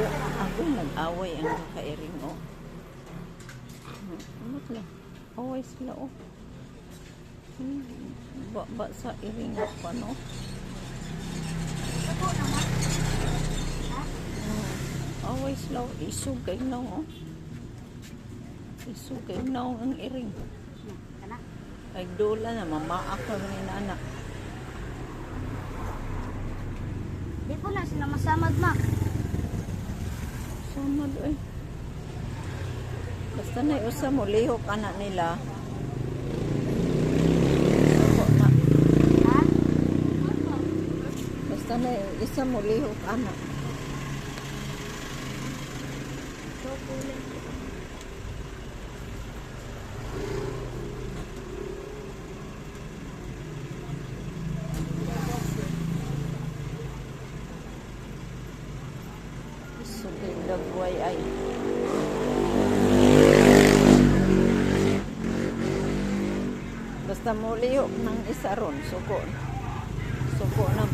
Ako nag-away ang kakairing, oh. Ano lang? Away sila, oh. Ba sa iring pa, no? Away sila, oh. Isugay na, oh. Isugay na, oh, ang iring. Ay, dola na, mamaak na ni nana. Di po na sila masamad, ma. Samad, eh. Basta na usa mo, lihok anak nila. Suko na. Ha? Basta na isa mo, lihok anak. So, kulit. Sugay dagway ay. Basta mo lihok ng isa ron, suko. Suko ng